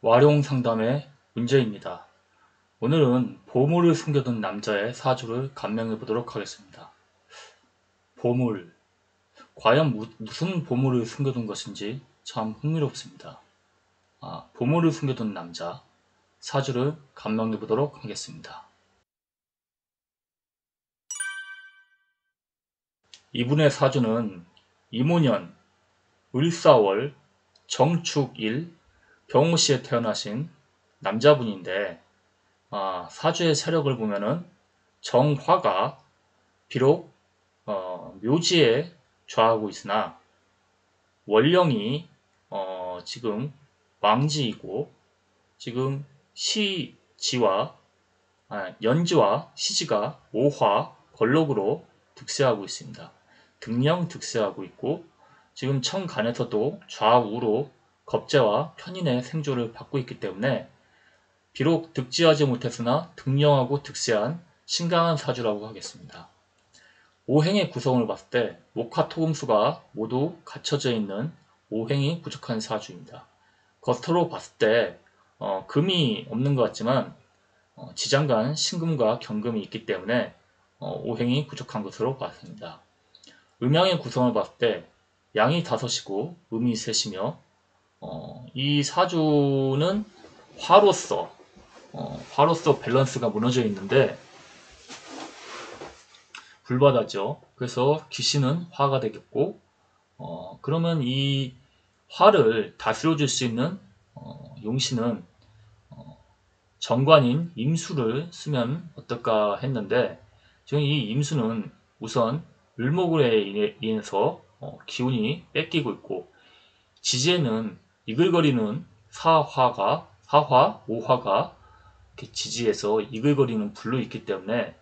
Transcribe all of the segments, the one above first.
와룡 상담의 문제입니다. 오늘은 보물을 숨겨둔 남자의 사주를 감명해 보도록 하겠습니다. 보물. 과연 무슨 보물을 숨겨둔 것인지 참 흥미롭습니다. 보물을 숨겨둔 남자 사주를 감명해 보도록 하겠습니다. 이분의 사주는 이모년, 을사월, 정축일, 병호시에 태어나신 남자분인데 사주의 세력을 보면은 정화가 비록 묘지에 좌하고 있으나 월령이 지금 망지이고 지금 시지와 연지와 시지가 오화 걸록으로 득세하고 있습니다. 등령 득세하고 있고 지금 천간에서도 좌우로 겁재와 편인의 생조를 받고 있기 때문에 비록 득지하지 못했으나 등령하고 득세한 신강한 사주라고 하겠습니다. 오행의 구성을 봤을 때 목화토금수가 모두 갖춰져 있는 오행이 부족한 사주입니다. 겉으로 봤을 때 금이 없는 것 같지만 지장간 신금과 경금이 있기 때문에 오행이 부족한 것으로 봤습니다. 음양의 구성을 봤을 때 양이 5이고 음이 3이며 이 사주는 화로서 밸런스가 무너져 있는데 불바다죠. 그래서 귀신은 화가 되겠고 그러면 이 화를 다스려줄 수 있는 용신은 정관인 임수를 쓰면 어떨까 했는데 지금 이 임수는 우선 을목으로 인해서 기운이 뺏기고 있고 지지에는 이글거리는 사화, 오화가 이렇게 지지에서 이글거리는 불로 있기 때문에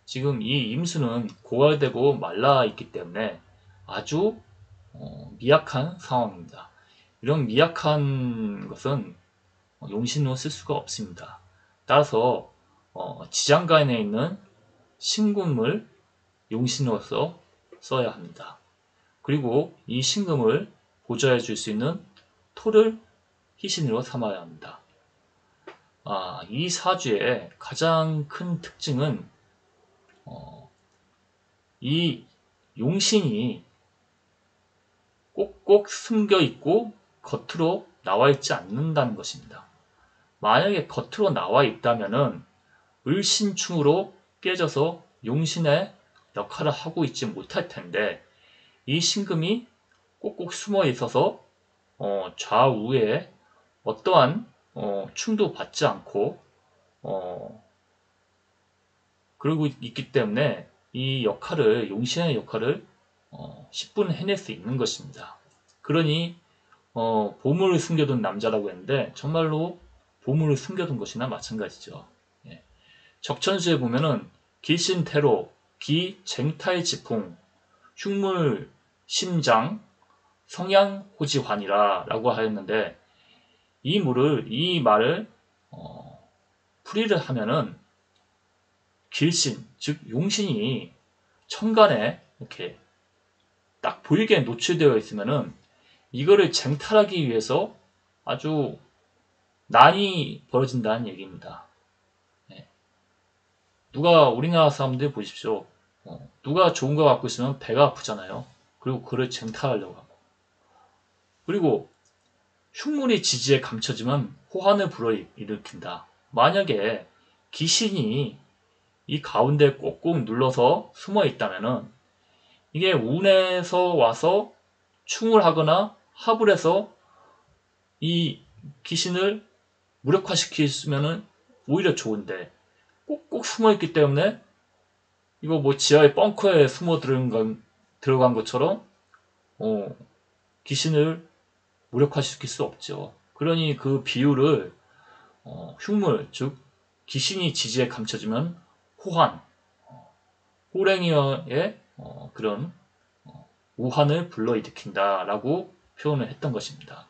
지금 이 임수는 고갈되고 말라 있기 때문에 아주 미약한 상황입니다. 이런 미약한 것은 용신으로 쓸 수가 없습니다. 따라서 지장간에 있는 신금을 용신으로서 써야 합니다. 그리고 이 신금을 보좌해 줄 수 있는 토를 희신으로 삼아야 합니다. 이 사주의 가장 큰 특징은 이 용신이 꼭꼭 숨겨 있고 겉으로 나와 있지 않는다는 것입니다. 만약에 겉으로 나와 있다면은 을신충으로 깨져서 용신의 역할을 하고 있지 못할 텐데 이 신금이 꼭꼭 숨어 있어서 좌우에 어떠한 충도 받지 않고 그러고 있기 때문에 이 역할을 용신의 역할을 10분 해낼 수 있는 것입니다. 그러니 보물을 숨겨둔 남자라고 했는데 정말로 보물을 숨겨둔 것이나 마찬가지죠. 예. 적천수에 보면은 길신태로, 기쟁탈지풍, 흉물, 심장, 성양호지환이라 라고 하였는데 이 말을 풀이를 하면은 길신, 즉 용신이 천간에 이렇게 딱 보이게 노출되어 있으면은 이거를 쟁탈하기 위해서 아주 난이 벌어진다는 얘기입니다. 네. 우리나라 사람들 보십시오. 누가 좋은 거 갖고 있으면 배가 아프잖아요. 그리고 그를 쟁탈하려고 하고. 그리고 흉물이 지지에 감춰지면 호환을 불어일으킨다. 만약에 귀신이 이 가운데 꼭꼭 눌러서 숨어 있다면은 이게 운에서 와서 충을 하거나 합을 해서 이 귀신을 무력화시키면은 오히려 좋은데 꼭꼭 숨어 있기 때문에 이거 뭐 지하의 벙커에 숨어 들어간 것처럼 귀신을 무력화시킬 수 없죠. 그러니 그 비유를 흉물 즉 귀신이 지지에 감춰지면 호환, 호랭이의 그런 우환을 불러일으킨다라고 표현을 했던 것입니다.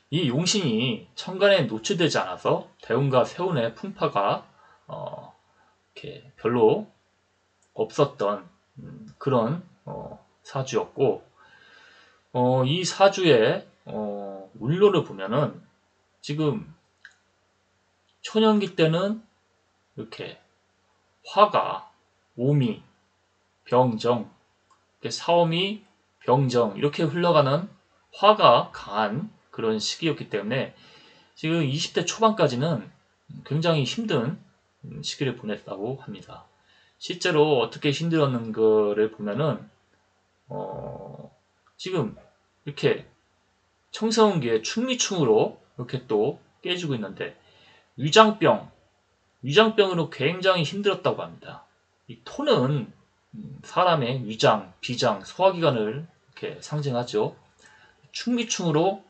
이 용신이 천간에 노출되지 않아서 대운과 세운의 풍파가 이렇게 별로 없었던 그런 사주였고 이 사주의 운료를 보면은 지금 초년기 때는 이렇게 화가 오미, 병정, 사오미, 병정 이렇게 흘러가는 화가 강한 그런 시기였기 때문에 지금 20대 초반까지는 굉장히 힘든 시기를 보냈다고 합니다. 실제로 어떻게 힘들었는가를 보면은 지금 이렇게 청소년기에 충미충으로 이렇게 또 깨지고 있는데 위장병으로 굉장히 힘들었다고 합니다. 이 토는 사람의 위장, 비장, 소화기관을 이렇게 상징하죠. 충미충으로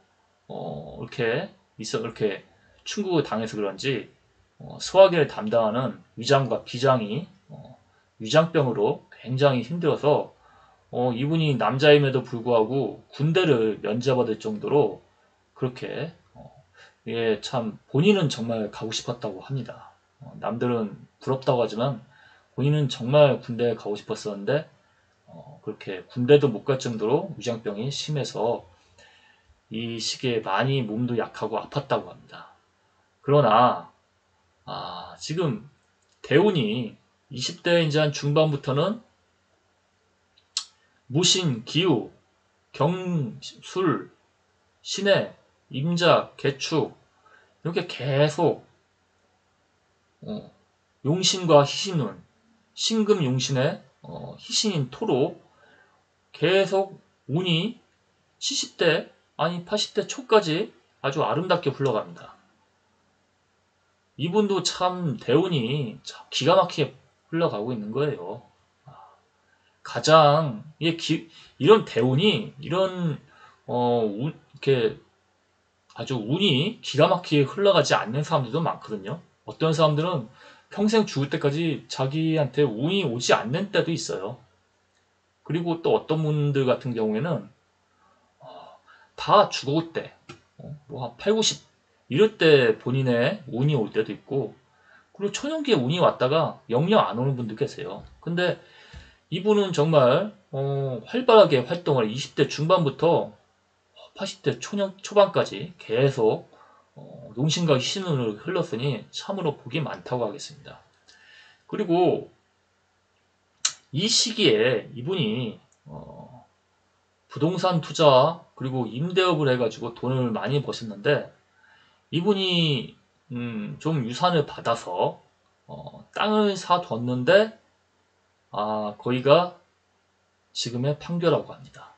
이렇게 충격을 당해서 그런지 소화기를 담당하는 위장과 비장이 위장병으로 굉장히 힘들어서 이분이 남자임에도 불구하고 군대를 면제받을 정도로 그렇게 예, 참 본인은 정말 가고 싶었다고 합니다. 남들은 부럽다고 하지만 본인은 정말 군대에 가고 싶었었는데 그렇게 군대도 못 갈 정도로 위장병이 심해서 이 시기에 많이 몸도 약하고 아팠다고 합니다. 그러나 지금 대운이 20대 이제 한 중반부터는 무신, 기우, 경술, 신해, 임자, 개축 이렇게 계속 용신과 희신운, 신금 용신의 희신인 토로 계속 운이 70대 아니 80대 초까지 아주 아름답게 흘러갑니다. 이분도 참 대운이 참 기가 막히게 흘러가고 있는 거예요. 가장 이런 대운이 이런 이렇게 아주 운이 기가 막히게 흘러가지 않는 사람들도 많거든요. 어떤 사람들은 평생 죽을 때까지 자기한테 운이 오지 않는 때도 있어요. 그리고 또 어떤 분들 같은 경우에는 다 죽을 때, 뭐 한 8, 90 이럴 때 본인의 운이 올 때도 있고, 그리고 초년기에 운이 왔다가 영영 안 오는 분도 계세요. 근데 이분은 정말 활발하게 활동을 20대 중반부터 80대 초반까지 계속 용신과 희신운을 흘렀으니 참으로 복이 많다고 하겠습니다. 그리고 이 시기에 이분이 부동산 투자 그리고 임대업을 해가지고 돈을 많이 버셨는데 이분이 좀 유산을 받아서 땅을 사뒀는데 거기가 지금의 판교라고 합니다.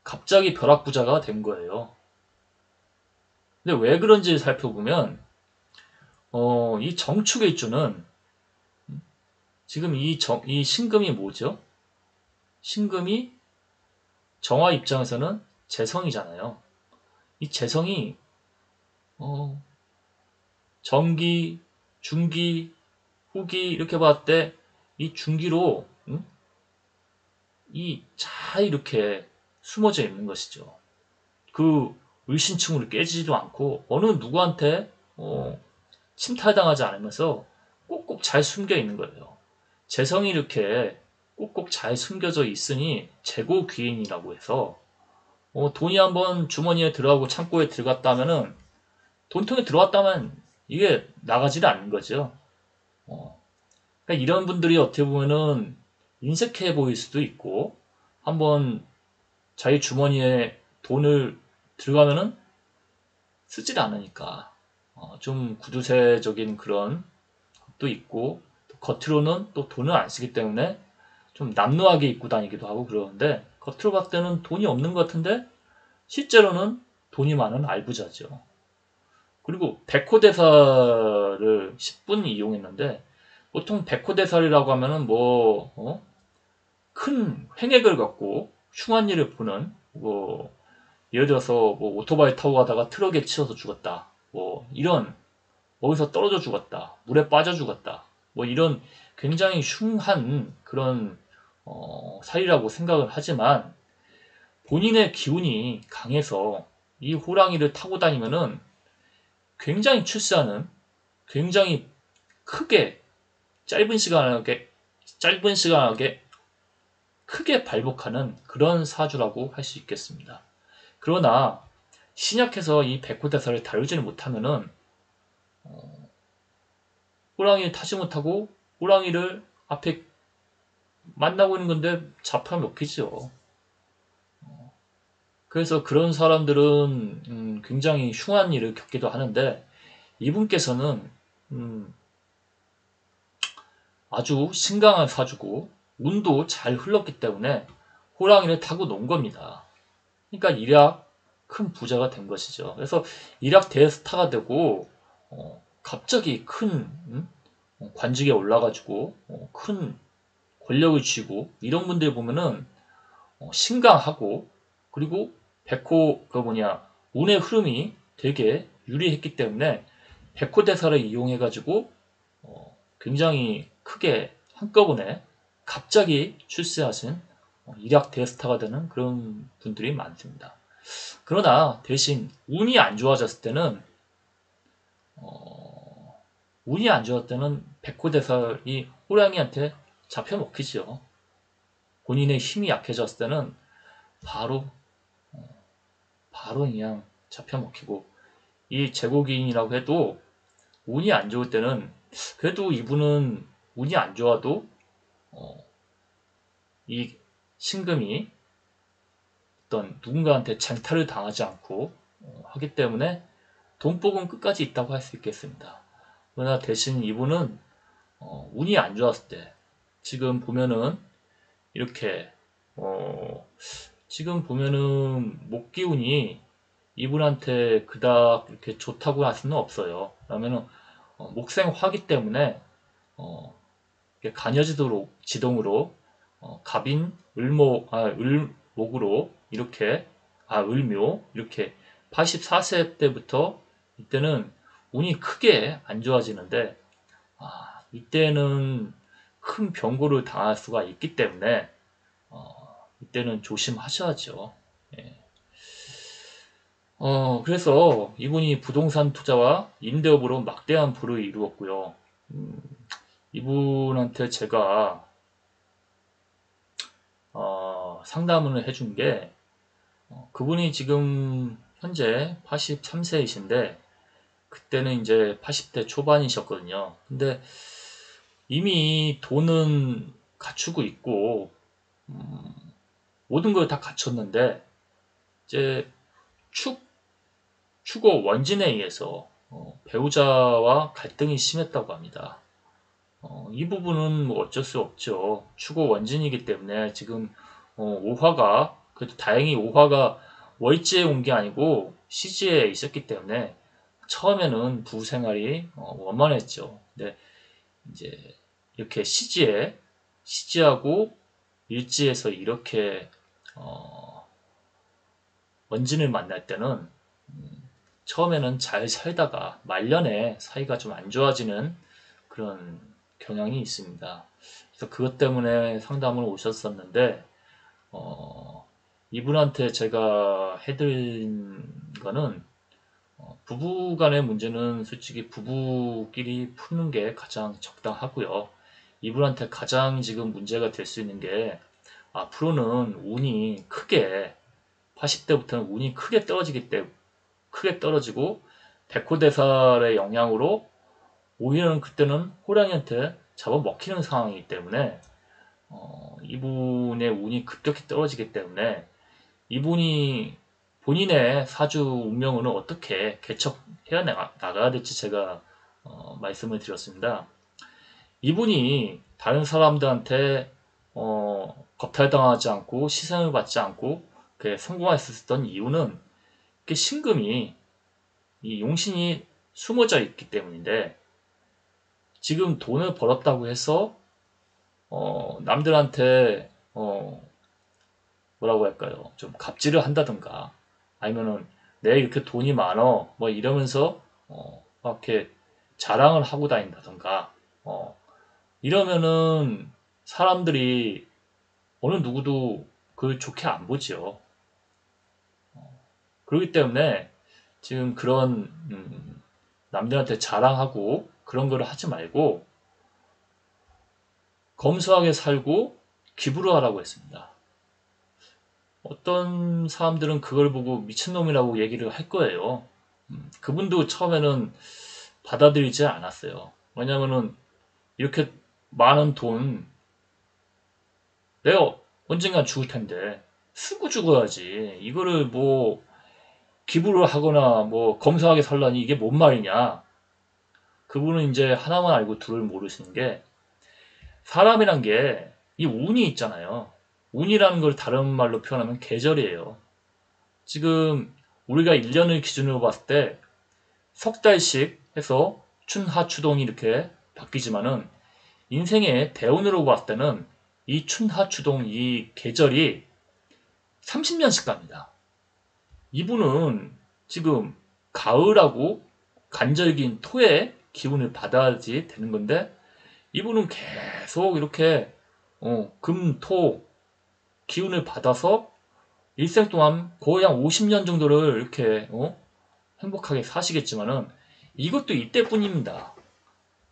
갑자기 벼락부자가 된 거예요. 근데 왜 그런지 살펴보면 이 정축의 주는 지금 이 신금이 뭐죠? 신금이 정화 입장에서는 재성이잖아요. 이 재성이 정기, 중기, 후기 이렇게 봤을 때 이 중기로 잘 이렇게 숨어져 있는 것이죠. 그 을신층으로 깨지지도 않고 어느 누구한테 침탈당하지 않으면서 꼭꼭 잘 숨겨 있는 거예요. 재성이 이렇게 꼭꼭 잘 숨겨져 있으니 재고 귀인이라고 해서 돈이 한번 주머니에 들어가고 창고에 들어갔다 하면은 돈통에 들어왔다면 이게 나가지도 않는 거죠. 그러니까 이런 분들이 어떻게 보면은 인색해 보일 수도 있고 한번 자기 주머니에 돈을 들어가면은 쓰질 않으니까 좀 구두쇠적인 그런 것도 있고 또 겉으로는 또 돈을 안 쓰기 때문에 좀 남루하게 입고 다니기도 하고 그러는데 겉으로 봤을 때는 돈이 없는 것 같은데 실제로는 돈이 많은 알부자죠. 그리고 백호대사를 10분 이용했는데 보통 백호대살이라고 하면은 큰 횡액을 갖고 흉한 일을 보는 예를 들어서 오토바이 타고 가다가 트럭에 치여서 죽었다. 이런 거기서 떨어져 죽었다. 물에 빠져 죽었다. 이런 굉장히 흉한 그런 사이라고 생각을 하지만 본인의 기운이 강해서 이 호랑이를 타고 다니면은 굉장히 출세하는 굉장히 크게 짧은 시간에 크게 발복하는 그런 사주라고 할 수 있겠습니다. 그러나 신약해서 이 백호대사를 다루지는 못하면은 호랑이를 타지 못하고 호랑이를 앞에 만나고 있는 건데 잡혀먹히죠. 그래서 그런 사람들은 굉장히 흉한 일을 겪기도 하는데 이분께서는 아주 신강한 사주고 운도 잘 흘렀기 때문에 호랑이를 타고 논 겁니다. 그러니까 일약 큰 부자가 된 것이죠. 그래서 일약 대스타가 되고 갑자기 큰 관직에 올라가지고 큰 권력을 쥐고 이런 분들 보면은 신강하고 그리고 백호 그 뭐냐 운의 흐름이 되게 유리했기 때문에 백호대사를 이용해가지고 굉장히 크게 한꺼번에 갑자기 출세하신 일약 대스타가 되는 그런 분들이 많습니다. 그러나 대신 운이 안 좋아졌을 때는 운이 안 좋았을 때는 백호대살이 호랑이한테 잡혀 먹히죠. 본인의 힘이 약해졌을 때는 바로 그냥 잡혀 먹히고 이 제국인이라고 해도 운이 안 좋을 때는 그래도 이분은 운이 안 좋아도 이 신금이 어떤 누군가한테 쟁탈을 당하지 않고 하기 때문에 돈복은 끝까지 있다고 할 수 있겠습니다. 그러나 대신 이분은 운이 안 좋았을 때 지금 보면은 이렇게 지금 보면은 목기운이 이분한테 그닥 이렇게 좋다고 할 수는 없어요. 그러면은 목생화기 때문에 간여지동으로 갑인 을목으로 이렇게 을묘 이렇게 84세 때부터 이때는 운이 크게 안 좋아지는데 이때는 큰 병고를 당할 수가 있기 때문에 이때는 조심하셔야죠. 예. 그래서 이분이 부동산 투자와 임대업으로 막대한 부를 이루었고요. 이분한테 제가 상담을 해준 게 그분이 지금 현재 83세이신데 그때는 이제 80대 초반이셨거든요. 근데 이미 돈은 갖추고 있고 모든 걸 다 갖췄는데 이제 축어 원진에 의해서 배우자와 갈등이 심했다고 합니다. 이 부분은 뭐 어쩔 수 없죠. 축어 원진이기 때문에 지금 오화가 그래도 다행히 오화가 월지에 온 게 아니고 시지에 있었기 때문에 처음에는 부부 생활이 원만했죠. 근데 이제 이렇게 시지하고 일지에서 이렇게 원진을 만날 때는 처음에는 잘 살다가 말년에 사이가 좀 안 좋아지는 그런 경향이 있습니다. 그래서 그것 때문에 상담을 오셨었는데 이분한테 제가 해드린 거는 부부 간의 문제는 솔직히 부부끼리 푸는 게 가장 적당하고요. 이분한테 가장 지금 문제가 될 수 있는 게 앞으로는 운이 크게 80대부터는 운이 크게 떨어지고 백호대살의 영향으로 오히려 그때는 호랑이한테 잡아먹히는 상황이기 때문에 이분의 운이 급격히 떨어지기 때문에 이분이 본인의 사주 운명을 어떻게 개척해 나가야 될지 제가 말씀을 드렸습니다. 이분이 다른 사람들한테 겁탈당하지 않고 시선을 받지 않고 성공할 수 있었던 이유는 신금이 이 용신이 숨어져 있기 때문인데 지금 돈을 벌었다고 해서 남들한테 뭐라고 할까요? 좀 갑질을 한다든가 아니면은 내 이렇게 돈이 많어 뭐 이러면서 막 이렇게 자랑을 하고 다닌다든가 이러면은 사람들이 어느 누구도 그걸 좋게 안 보죠. 그렇기 때문에 지금 그런 남들한테 자랑하고 그런 걸 하지 말고 검소하게 살고 기부를 하라고 했습니다. 어떤 사람들은 그걸 보고 미친놈이라고 얘기를 할 거예요. 그분도 처음에는 받아들이지 않았어요. 왜냐면은 이렇게 많은 돈 내가 언젠간 죽을 텐데 쓰고 죽어야지. 이거를 뭐 기부를 하거나 뭐 검소하게 살라니 이게 뭔 말이냐. 그분은 이제 하나만 알고 둘을 모르시는 게 사람이란 게 이 운이 있잖아요. 운이라는 걸 다른 말로 표현하면 계절이에요. 지금 우리가 1년을 기준으로 봤을 때 석 달씩 해서 춘하추동이 이렇게 바뀌지만은 인생의 대운으로 봤을 때는 이 춘하추동 이 계절이 30년씩 갑니다. 이분은 지금 가을하고 간절기인 토의 기운을 받아야지 되는 건데 이분은 계속 이렇게 금, 토 기운을 받아서 일생 동안 거의 한 50년 정도를 이렇게 행복하게 사시겠지만은 이것도 이때뿐입니다.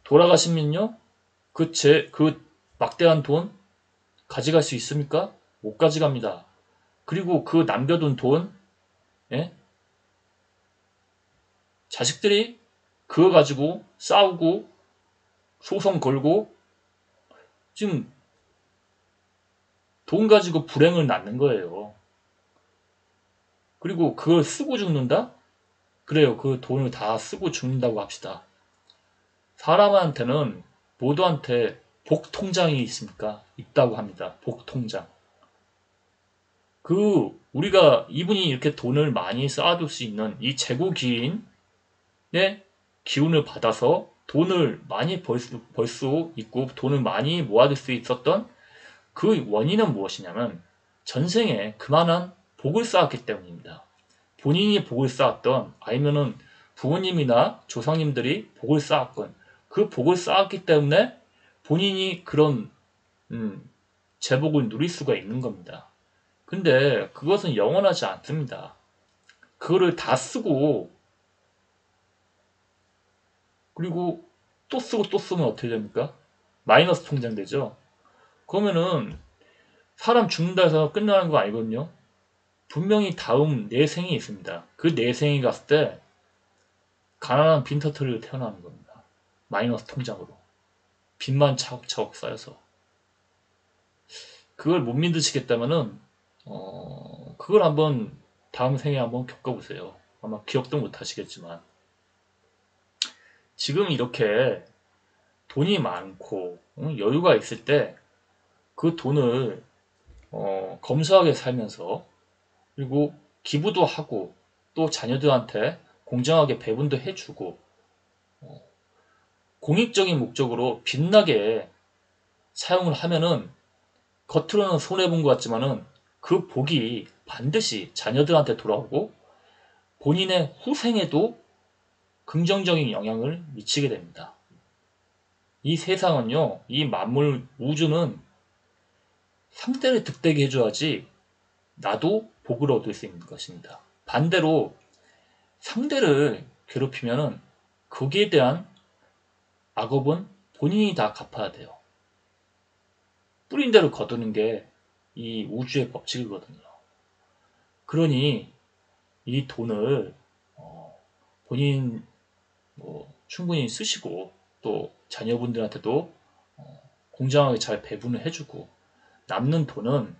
돌아가시면요 그 막대한 돈 가져갈 수 있습니까? 못 가져갑니다. 그리고 그 남겨둔 돈 예? 자식들이 그거 가지고 싸우고 소송 걸고 지금 돈 가지고 불행을 낳는 거예요. 그리고 그걸 쓰고 죽는다? 그래요. 그 돈을 다 쓰고 죽는다고 합시다. 사람한테는 모두한테 복통장이 있습니까? 있다고 합니다. 복통장. 우리가 이분이 이렇게 돈을 많이 쌓아둘 수 있는 이 재고 기인의 기운을 받아서 돈을 많이 벌 수 있고 돈을 많이 모아둘 수 있었던 그 원인은 무엇이냐면 전생에 그만한 복을 쌓았기 때문입니다. 본인이 복을 쌓았던 아니면은 부모님이나 조상님들이 복을 쌓았건 그 복을 쌓았기 때문에 본인이 그런 재복을 누릴 수가 있는 겁니다. 근데 그것은 영원하지 않습니다. 그거를 다 쓰고 그리고 또 쓰고 또 쓰면 어떻게 됩니까? 마이너스 통장 되죠. 그러면은 사람 죽는다 해서 끝나는 거 아니거든요. 분명히 다음 내생이 있습니다. 그 내생이 갔을 때 가난한 빈터터리로 태어나는 겁니다. 마이너스 통장으로. 빚만 차곡차곡 쌓여서. 그걸 못 믿으시겠다면은 그걸 한번 다음 생에 한번 겪어보세요. 아마 기억도 못 하시겠지만 지금 이렇게 돈이 많고 여유가 있을 때 그 돈을 검소하게 살면서 그리고 기부도 하고 또 자녀들한테 공정하게 배분도 해주고 공익적인 목적으로 빛나게 사용을 하면은 겉으로는 손해본 것 같지만은 그 복이 반드시 자녀들한테 돌아오고 본인의 후생에도 긍정적인 영향을 미치게 됩니다. 이 세상은요, 이 만물 우주는 상대를 득되게 해줘야지 나도 복을 얻을 수 있는 것입니다. 반대로 상대를 괴롭히면은 거기에 대한 악업은 본인이 다 갚아야 돼요. 뿌린 대로 거두는 게 이 우주의 법칙이거든요. 그러니 이 돈을 본인 충분히 쓰시고 또 자녀분들한테도 공정하게 잘 배분을 해주고 남는 돈은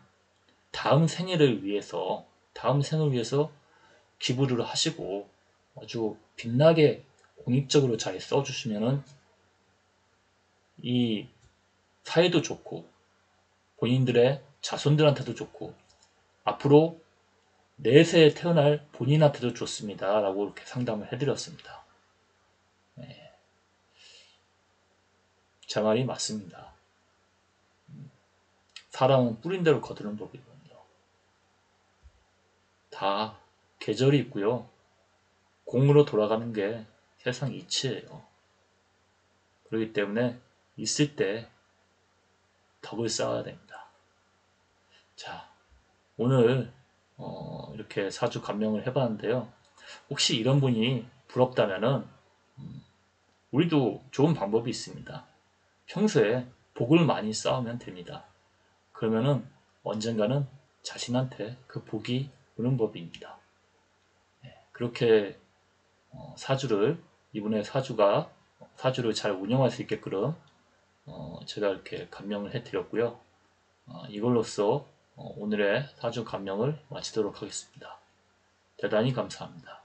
다음 생을 위해서 기부를 하시고 아주 빛나게 공익적으로 잘 써주시면은 이 사회도 좋고 본인들의 자손들한테도 좋고 앞으로 내세에 태어날 본인한테도 좋습니다. 라고 이렇게 상담을 해드렸습니다. 네. 제 말이 맞습니다. 사람은 뿌린 대로 거두는 법이거든요. 다 계절이 있고요. 공으로 돌아가는 게 세상 이치예요. 그렇기 때문에 있을 때 덕을 쌓아야 됩니다. 자, 오늘 이렇게 사주 감명을 해봤는데요. 혹시 이런 분이 부럽다면은 우리도 좋은 방법이 있습니다. 평소에 복을 많이 쌓으면 됩니다. 그러면은 언젠가는 자신한테 그 복이 오는 법입니다. 그렇게 사주를 이분의 사주를 잘 운영할 수 있게끔 제가 이렇게 감명을 해드렸고요. 이걸로써 오늘의 사주 감명을 마치도록 하겠습니다. 대단히 감사합니다.